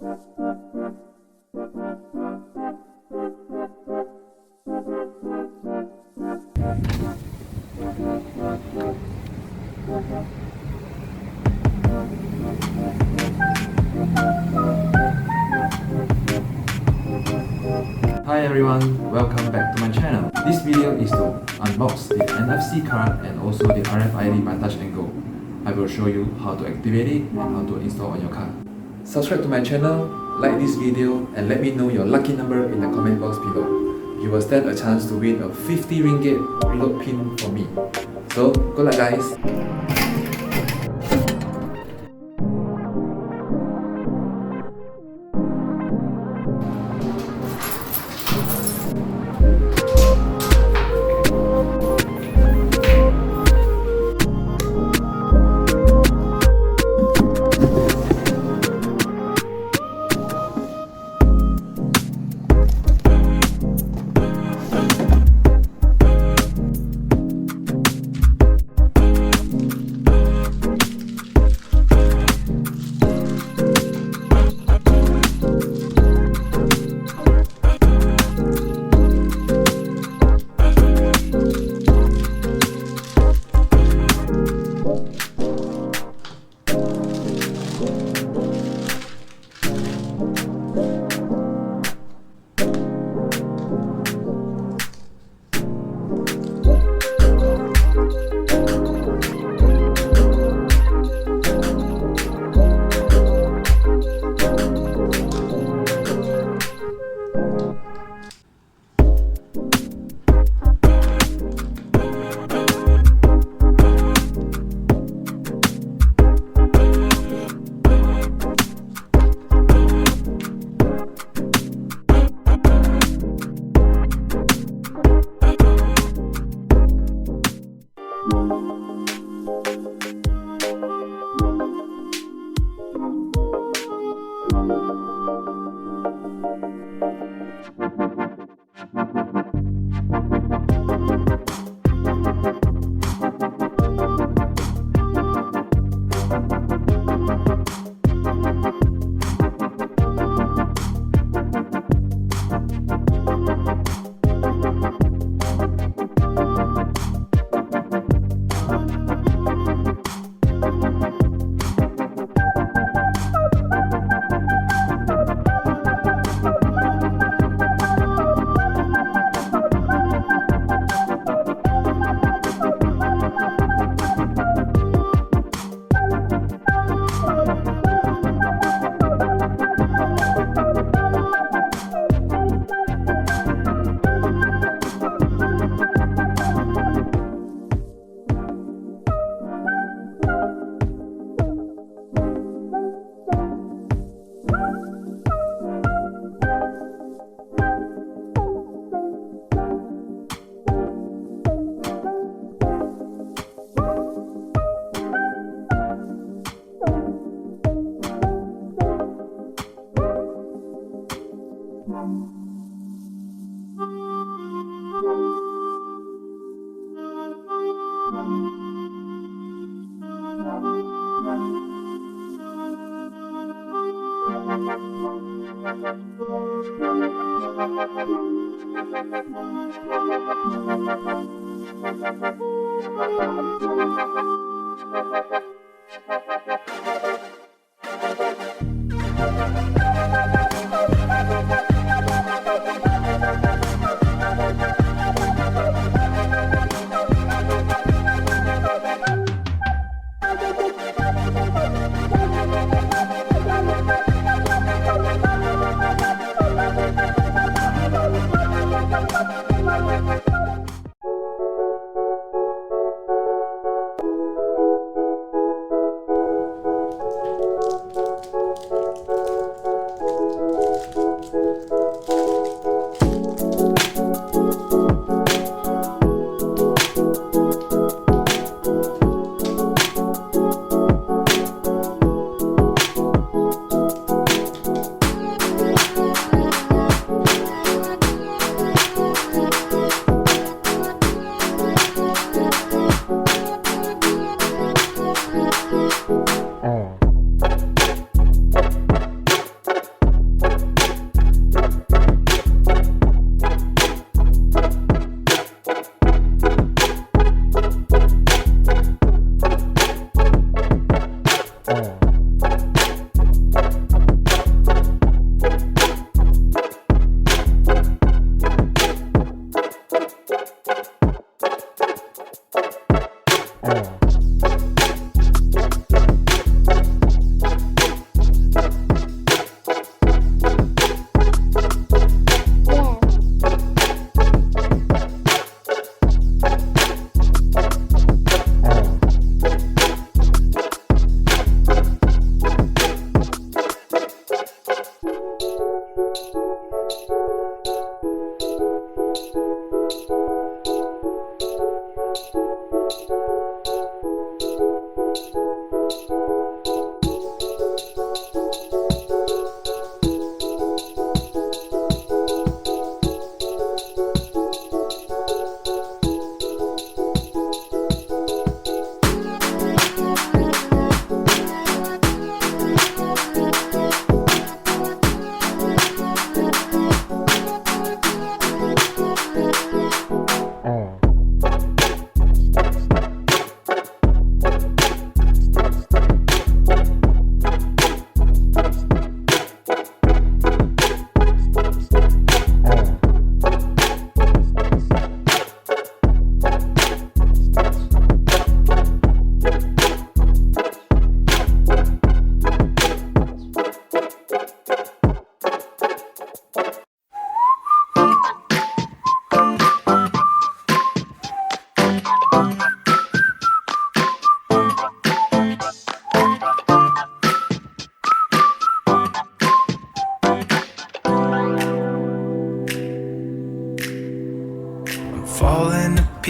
Hi everyone, welcome back to my channel. This video is to unbox the NFC card and also the RFID by Touch and Go. I will show you how to activate it and how to install on your card. Subscribe to my channel, like this video and let me know your lucky number in the comment box below. You will stand a chance to win a 50 ringgit reload pin from me. So, good luck guys!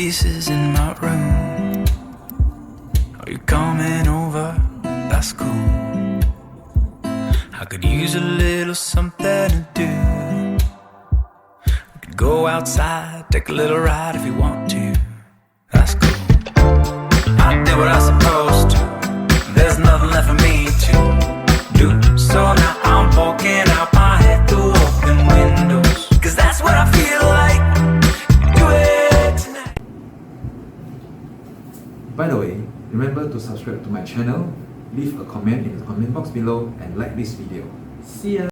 pieces in my room. Are you coming over? That's cool. I could use a little something to do. We could go outside, take a little ride if you want to. That's cool. I did what I was supposed to. There's nothing left for me to do. So now I'm poking out my head through open windows, 'cause that's what I feel like. Do it tonight. By the way, remember to subscribe to my channel, leave a comment in the comment box below, and like this video. See ya!